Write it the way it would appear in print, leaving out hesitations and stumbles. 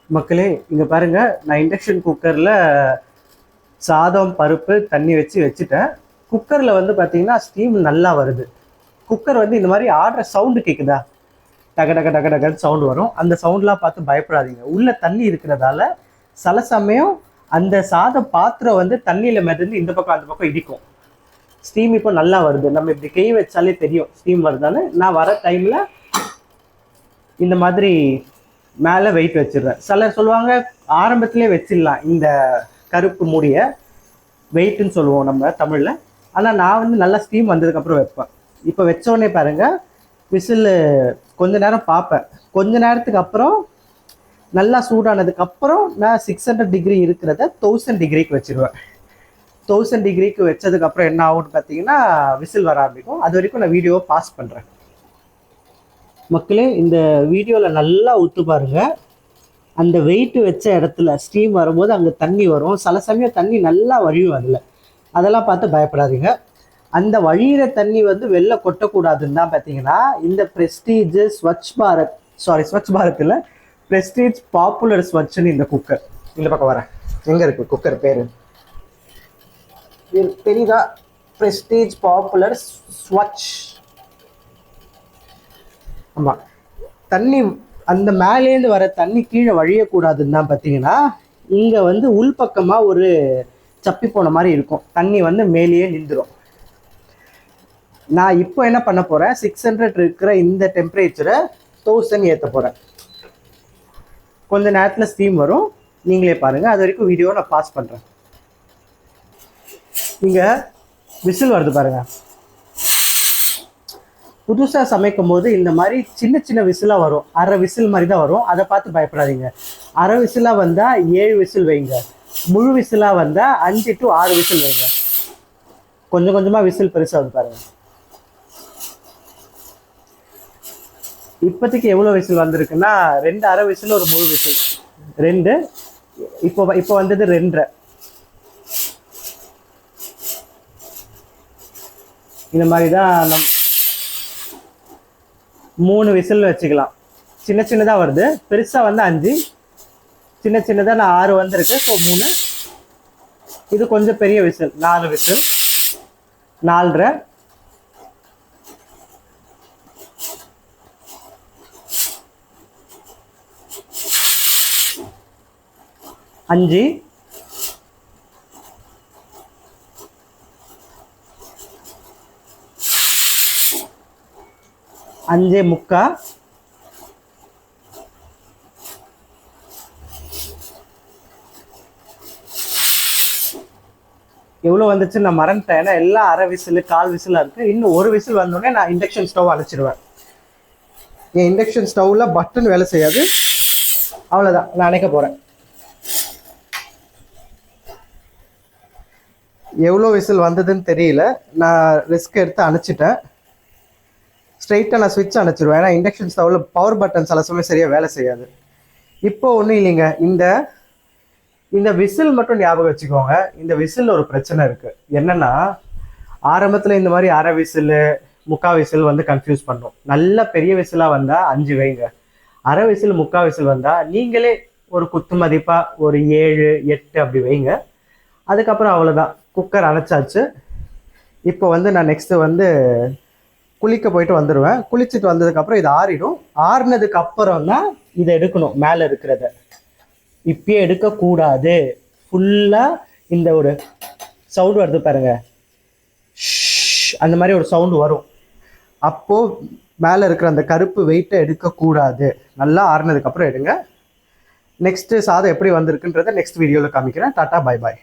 மக்களே இங்கே பாருங்க, நான் இண்டக்ஷன் குக்கரில் சாதம் பருப்பு தண்ணி வச்சுட்டேன். குக்கரில் வந்து பார்த்தீங்கன்னா ஸ்டீம் நல்லா வருது. குக்கர் வந்து இந்த மாதிரி ஆடுற சவுண்டு கேட்குதா, டக டக டக டகன்னு சவுண்டு வரும். அந்த சவுண்ட்லாம் பார்த்து பயப்படாதீங்க. உள்ள தண்ணி இருக்கிறதால சில சமயம் அந்த சாத பாத்திரம் வந்து தண்ணியில் மிதந்து இந்த பக்கம் அந்த பக்கம் இடிக்கும். ஸ்டீம் இப்போ நல்லா வருது. நம்ம இப்படி கை வச்சாலே தெரியும் ஸ்டீம் வருதான்னு. நான் வர டைமில் இந்த மாதிரி மேலே வெயிட் வச்சிடுறேன். சிலர் சொல்லுவாங்க ஆரம்பத்திலே வச்சிடலாம் இந்த கருப்பு மூடிய வெயிட்டுன்னு சொல்லுவோம் நம்ம தமிழில். ஆனால் நான் வந்து நல்லா ஸ்டீம் வந்ததுக்கப்புறம் வைப்பேன். இப்போ வச்சோடனே பாருங்கள், விசில் கொஞ்ச நேரம் பார்ப்பேன். கொஞ்ச நேரத்துக்கு அப்புறம் நல்லா சூடானதுக்கப்புறம் நான் 600 டிகிரி இருக்கிறத 1000 டிகிரிக்கு வச்சுருவேன். 1000 டிகிரிக்கு வச்சதுக்கப்புறம் என்ன ஆகும்னு பார்த்தீங்கன்னா விசில் வர ஆரம்பிக்கும். அது வரைக்கும் நான் வீடியோவை பாஸ் பண்ணுறேன். மக்களே, இந்த வீடியோவில் நல்லா ஊற்று பாருங்க. அந்த வெயிட் வச்ச இடத்துல ஸ்டீம் வரும்போது அங்கே தண்ணி வரும். சில சமயம் தண்ணி நல்லா வழியும். அதெல்லாம் பார்த்து பயப்படாதீங்க. அந்த வழியிற தண்ணி வந்து வெளில கொட்டக்கூடாதுன்னு தான் பார்த்தீங்கன்னா இந்த ப்ரெஸ்டீஜ் ஸ்வச் பாரத் இல்லை, ப்ரெஸ்டீஜ் பாப்புலர் ஸ்வச்னு இந்த குக்கர். இந்த பக்கம் வரேன், எங்கே இருக்குது குக்கர் பேர் தெரியுதா? Prestige popular Swachh. ஆமாம், தண்ணி அந்த மேலேருந்து வர தண்ணி கீழே வழியக்கூடாதுன்னு தான் பார்த்தீங்கன்னா இங்கே வந்து உள்பக்கமாக ஒரு சப்பி போன மாதிரி இருக்கும். தண்ணி வந்து மேலேயே நின்றுடும். நான் இப்போ என்ன பண்ண போகிறேன், 600 இருக்கிற இந்த டெம்பரேச்சரை 1000 ஏற்ற போகிறேன். கொஞ்ச நேரத்தில் ஸ்டீம் வரும், நீங்களே பாருங்கள். அது வரைக்கும் வீடியோவை நான் பாஸ் பண்ணுறேன். இங்கே விசில் வருது பாருங்கள். புதுசாக சமைக்கும் போது இந்த மாதிரி சின்ன சின்ன விசிலாக வரும். அரை விசில் மாதிரி தான் வரும். அதை பார்த்து பயப்படாதீங்க. அரை விசிலாக வந்தால் 7 விசில் வைங்க. முழு விசிலாக வந்தால் 5 to 6 விசில் வைங்க. கொஞ்சம் கொஞ்சமாக விசில் பெருசாக வந்து பாருங்கள். இப்போதைக்கு எவ்வளோ விசில் வந்திருக்குன்னா 2 அரை விசில், ஒரு முழு விசில் 2. இப்போ வந்தது 2.5. இந்த மாதிரி தான் 3 விசில் வச்சுக்கலாம். சின்ன சின்னதாக வருது, பெருசாக வந்து 5, சின்ன சின்னதாக நான் 6 வந்திருக்கு. ஸோ 3. இது கொஞ்சம் பெரிய விசில் 4 விசில், 4.5, 5, 5.75, எவ்வளோ வந்துச்சு நான் மறந்துட்டேன். ஏன்னா எல்லாம் அரை விசில், 1/4 விசிலாக இருக்குது. இன்னும் ஒரு விசில் வந்தோடனே நான் இண்டக்ஷன் ஸ்டவ் அணைச்சிடுவேன். என் இண்டக்ஷன் ஸ்டவ்வில் பட்டன் வேலை செய்யாது. அவ்வளோதான், நான் அணைக்க போகிறேன். எவ்வளோ விசில் வந்ததுன்னு தெரியல. நான் ரிஸ்க் எடுத்து அணைச்சிட்டேன். ஸ்ட்ரைட்டாக நான் ஸ்விட்ச் அணைச்சிடுவேன். ஏன்னா இண்டக்ஷன் ஸ்டவ்வில் பவர் பட்டன் சில சமயம் சரியாக வேலை செய்யாது. இப்போ ஒன்றும் இல்லைங்க, இந்த விசில் மட்டும் ஞாபகம் வச்சுக்கோங்க. இந்த விசில் ஒரு பிரச்சனை இருக்குது. என்னென்னா ஆரம்பத்தில் இந்த மாதிரி அரை விசில், 3/4 விசில் வந்து கன்ஃபியூஸ் பண்ணும். நல்ல பெரிய விசிலாக வந்தால் 5 வைங்க. அரை விசில், 3/4 விசில் வந்தால் நீங்களே ஒரு குத்து மதிப்பாக ஒரு 7, 8 அப்படி வைங்க. அதுக்கப்புறம் அவ்வளோதான், குக்கர் அணைச்சாச்சு. இப்போ வந்து நான் நெக்ஸ்ட்டு வந்து குளிக்க போயிட்டு வந்துடுவேன். குளிச்சுட்டு வந்ததுக்கப்புறம் இது ஆறிடும். ஆறினதுக்கு அப்புறம் தான் இதை எடுக்கணும். மேலே இருக்கிறத இப்பயே எடுக்கக்கூடாது. ஃபுல்லாக இந்த ஒரு சவுண்டு வருது பாருங்க, அந்த மாதிரி ஒரு சவுண்டு வரும். அப்போது மேலே இருக்கிற அந்த கருப்பு வெயிட்டை எடுக்கக்கூடாது. நல்லா ஆறினதுக்கப்புறம் எடுங்க. நெக்ஸ்ட்டு சாதம் எப்படி வந்திருக்குன்றதை நெக்ஸ்ட் வீடியோவில் காமிக்கிறேன். Tata, bye bye.